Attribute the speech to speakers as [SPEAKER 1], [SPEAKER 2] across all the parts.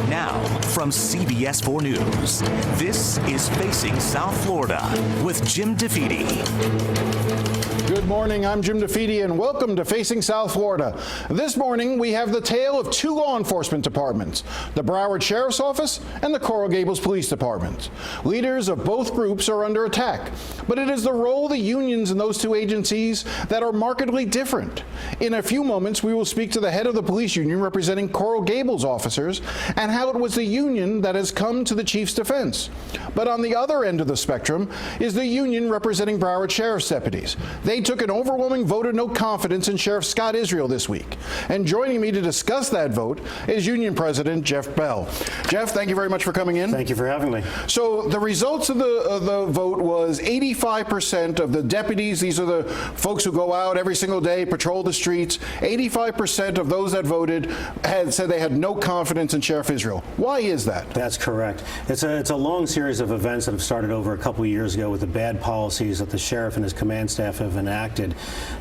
[SPEAKER 1] Now, from CBS 4 News, this is Facing South Florida with Jim DeFede.
[SPEAKER 2] Good morning, I'm Jim DeFede, and welcome to Facing South Florida. This morning, we have the tale of two law enforcement departments, the Broward Sheriff's Office and the Coral Gables Police Department. Leaders of both groups are under attack, but it is the role of the unions in those two agencies that are markedly different. In a few moments, we will speak to the head of the police union representing Coral Gables officers and how it was the union that has come to the chief's defense. But on the other end of the spectrum is the union representing Broward Sheriff's deputies. They took an overwhelming vote of no confidence in Sheriff Scott Israel this week. And joining me to discuss that vote is Union President Jeff Bell. Jeff, thank you very much for coming in.
[SPEAKER 3] Thank you for having me.
[SPEAKER 2] So the results of the vote was 85% of the deputies, these are the folks who go out every single day, patrol the streets, 85% of those that voted had said they had no confidence in Sheriff Israel. Why is that?
[SPEAKER 3] That's correct. It's a long series of events that have started over a couple of years ago with the bad policies that the sheriff and his command staff have enacted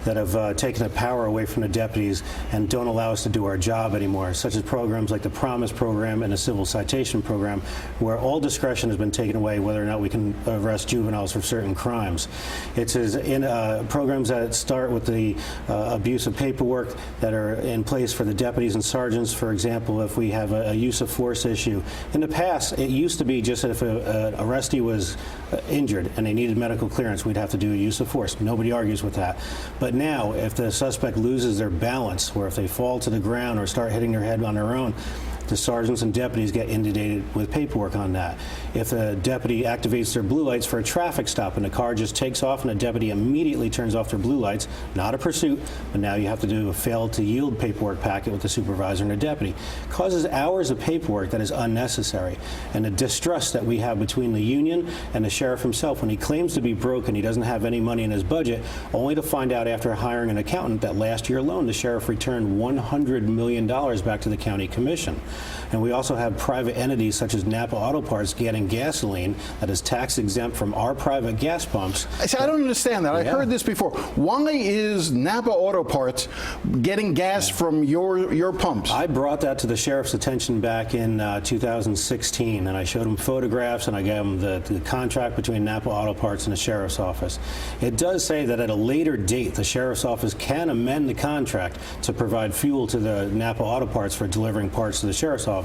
[SPEAKER 3] that have taken the power away from the deputies and don't allow us to do our job anymore, such as programs like the Promise program and the Civil Citation program, where all discretion has been taken away whether or not we can arrest juveniles for certain crimes. It's in programs that start with the abuse of paperwork that are in place for the deputies and sergeants. For example, if we have a use of force issue. In the past, it used to be just that if an arrestee was injured and they needed medical clearance, we'd have to do a use of force. Nobody argues with that. But now, if the suspect loses their balance, or if they fall to the ground or start hitting their head on their own, the sergeants and deputies get inundated with paperwork on that. If a deputy activates their blue lights for a traffic stop and the car just takes off and the deputy immediately turns off their blue lights, not a pursuit, but now you have to do a failed to yield paperwork packet with the supervisor and the deputy. It causes hours of paperwork that is unnecessary. And the distrust that we have between the union and the sheriff himself when he claims to be broke and he doesn't have any money in his budget, only to find out after hiring an accountant that last year alone the sheriff returned $100 million back to the county commission. And we also have private entities such as Napa Auto Parts getting gasoline that is tax exempt from our private gas pumps.
[SPEAKER 2] I don't understand that. I heard this before. Why is Napa Auto Parts getting gas from your pumps?
[SPEAKER 3] I brought that to the sheriff's attention back in 2016, and I showed him photographs and I gave him the contract between Napa Auto Parts and the sheriff's office. It does say that at a later date the sheriff's office can amend the contract to provide fuel to the Napa Auto Parts for delivering parts to the sheriff's office.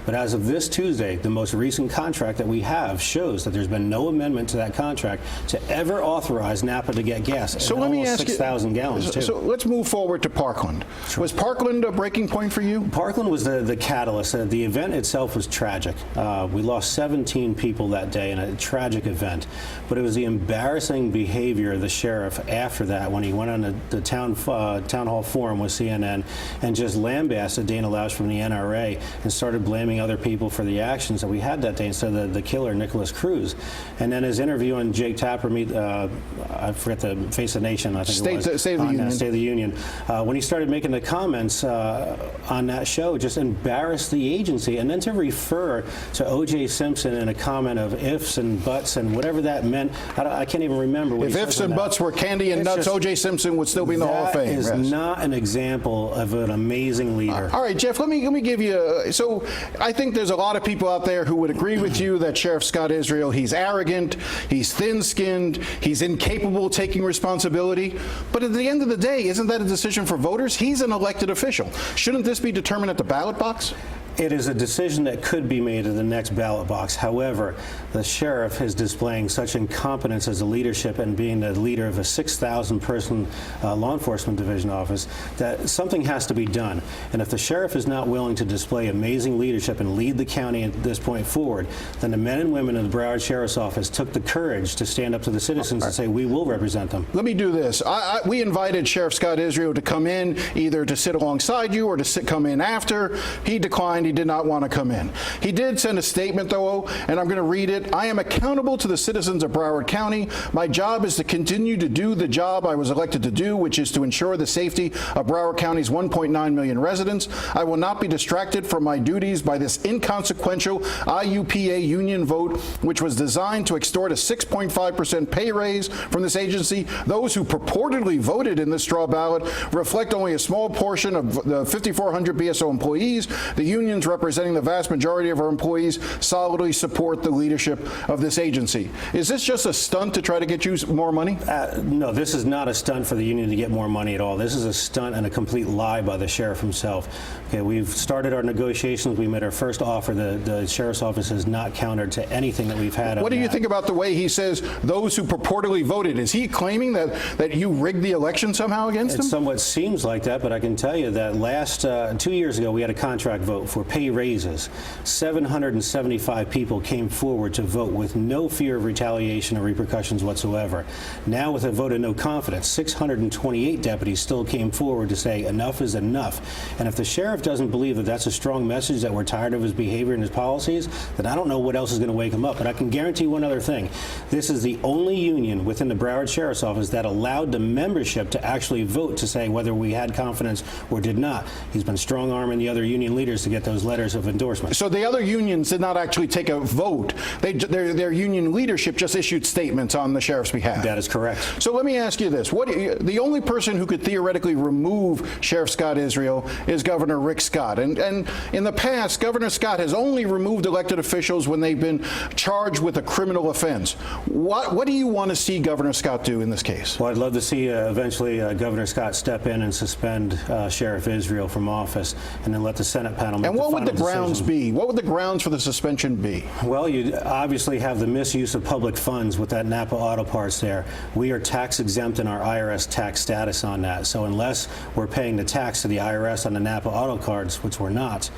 [SPEAKER 3] But as of this Tuesday, the most recent contract that we have shows that there's been no amendment to that contract to ever authorize Napa to get gas.
[SPEAKER 2] So let me ask
[SPEAKER 3] 6,000 gallons too.
[SPEAKER 2] So let's move forward to Parkland. Sure. Was Parkland a breaking point for you?
[SPEAKER 3] Parkland was the catalyst. The event itself was tragic. We lost 17 people that day in a tragic event. But it was the embarrassing behavior of the sheriff after that when he went on the town hall forum with CNN and just lambasted Dana Lausch from the NRA and started blaming other people for the actions that we had that day instead of the killer, Nicholas Cruz. And then his interview on Jake Tapper, I forget the Face of the Nation, I think it was.
[SPEAKER 2] State of the Union.
[SPEAKER 3] When he started making the comments on that show, just embarrassed the agency. And then to refer to O.J. Simpson in a comment of ifs and buts and whatever that meant, I can't even remember what
[SPEAKER 2] if
[SPEAKER 3] he
[SPEAKER 2] ifs and buts were candy and nuts, O.J. Simpson would still be in the Hall of Fame.
[SPEAKER 3] That is not an example of an amazing leader.
[SPEAKER 2] All right, Jeff, let me give you so I think there's a lot of people out there who would agree with you that Sheriff Scott Israel, he's arrogant, he's thin-skinned, he's incapable of taking responsibility. But at the end of the day, isn't that a decision for voters? He's an elected official. Shouldn't this be determined at the ballot box?
[SPEAKER 3] It is a decision that could be made in the next ballot box. However, the sheriff is displaying such incompetence as a leadership and being the leader of a 6,000-person law enforcement division office that something has to be done. And if the sheriff is not willing to display amazing leadership and lead the county at this point forward, then the men and women in the Broward Sheriff's Office took the courage to stand up to the citizens and say, we will represent them.
[SPEAKER 2] Let me do this. We invited Sheriff Scott Israel to come in, either to sit alongside you or to come in after. He declined. He did not want to come in. He did send a statement, though, and I'm going to read it. I am accountable to the citizens of Broward County. My job is to continue to do the job I was elected to do, which is to ensure the safety of Broward County's 1.9 million residents. I will not be distracted from my duties by this inconsequential IUPA union vote, which was designed to extort a 6.5% pay raise from this agency. Those who purportedly voted in this straw ballot reflect only a small portion of the 5,400 BSO employees. The union unions representing the vast majority of our employees solidly support the leadership of this agency. Is this just a stunt to try to get you more money?
[SPEAKER 3] No, this is not a stunt for the union to get more money at all. This is a stunt and a complete lie by the sheriff himself. Okay, we've started our negotiations. We made our first offer. The sheriff's office has not countered to anything that we've had.
[SPEAKER 2] What do you think about the way he says those who purportedly voted? Is he claiming that you rigged the election somehow against him?
[SPEAKER 3] It somewhat seems like that, but I can tell you that last 2 years ago we had a contract vote for pay raises. 775 people came forward to vote with no fear of retaliation or repercussions whatsoever. Now with a vote of no confidence, 628 deputies still came forward to say enough is enough. And if the sheriff doesn't believe that that's a strong message, that we're tired of his behavior and his policies, then I don't know what else is going to wake him up. But I can guarantee one other thing. This is the only union within the Broward Sheriff's Office that allowed the membership to actually vote to say whether we had confidence or did not. He's been strong-arming the other union leaders to get those letters of endorsement.
[SPEAKER 2] So the other unions did not actually take a vote. Their union leadership just issued statements on the sheriff's behalf.
[SPEAKER 3] That is correct.
[SPEAKER 2] So let me ask you this. The only person who could theoretically remove Sheriff Scott Israel is Governor Rick Scott. And in the past, Governor Scott has only removed elected officials when they've been charged with a criminal offense. What do you want to see Governor Scott do in this case?
[SPEAKER 3] Well, I'd love to see eventually Governor Scott step in and suspend Sheriff Israel from office and then let the Senate panel make the final decision. And what would the grounds
[SPEAKER 2] be? What would the grounds for the suspension be?
[SPEAKER 3] Well, you obviously have the misuse of public funds with that Napa Auto Parts there. We are tax exempt in our IRS tax status on that. So unless we're paying the tax to the IRS on the Napa Auto Cards, which we're not,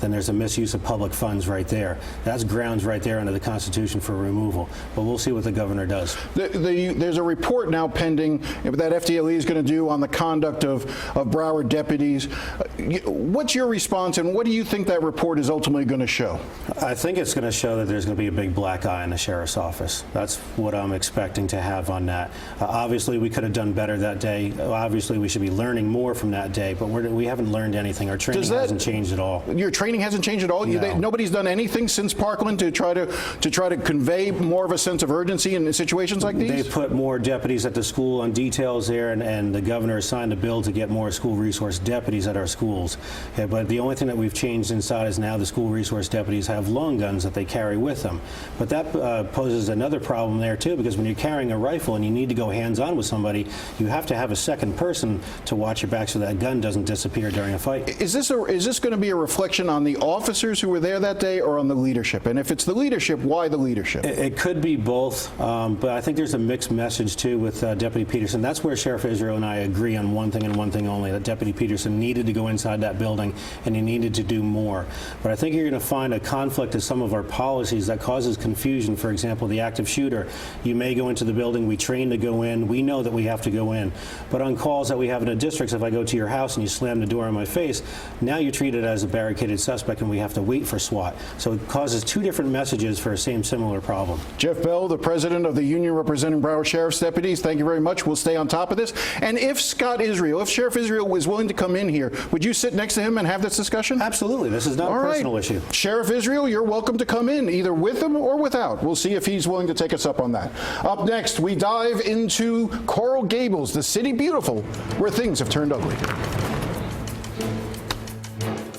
[SPEAKER 3] then there's a misuse of public funds right there. That's grounds right there under the Constitution for removal. But we'll see what the governor does.
[SPEAKER 2] There's a report now pending that FDLE is going to do on the conduct of Broward deputies. What's your response, and what do you think that report is ultimately going to show?
[SPEAKER 3] I think it's going to show that there's going to be a big black eye in the sheriff's office. That's what I'm expecting to have on that. Obviously, we could have done better that day. Obviously, we should be learning more from that day, but we haven't learned anything. Our training hasn't changed at all.
[SPEAKER 2] Your training hasn't changed at all?
[SPEAKER 3] No.
[SPEAKER 2] Nobody's done anything since Parkland to try to convey more of a sense of urgency in situations like these?
[SPEAKER 3] They put more deputies at the school on details there, and the governor signed a bill to get more school resource deputies at our schools. Okay, but the only thing that we've changed inside is now the school resource deputies have long guns that they carry with them. But that poses another problem there too, because when you're carrying a rifle and you need to go hands-on with somebody, you have to have a second person to watch your back so that gun doesn't disappear during a fight.
[SPEAKER 2] Is this going to be a reflection on the officers who were there that day or on the leadership? And if it's the leadership, why the leadership?
[SPEAKER 3] It could be both, but I think there's a mixed message too with Deputy Peterson. That's where Sheriff Israel and I agree on one thing and one thing only, that Deputy Peterson needed to go inside that building and he needed to do more. But I think you're going to find a conflict in some of our policies that causes confusion. For example, the active shooter. You may go into the building, we train to go in, we know that we have to go in. But on calls that we have in the districts, if I go to your house and you slam the door in my face, now you're treated as a barricaded suspect and we have to wait for SWAT. So it causes two different messages for a similar problem.
[SPEAKER 2] Jeff Bell, the president of the union representing Broward Sheriff's deputies, thank you very much. We'll stay on top of this. And if Sheriff Israel was willing to come in here, would you sit next to him and have this discussion?
[SPEAKER 3] Absolutely. This is not a personal issue.
[SPEAKER 2] Sheriff Israel, you're welcome to come in, either with him or without. We'll see if he's willing to take us up on that. Up next, we dive into Coral Gables, the city beautiful, where things have turned ugly.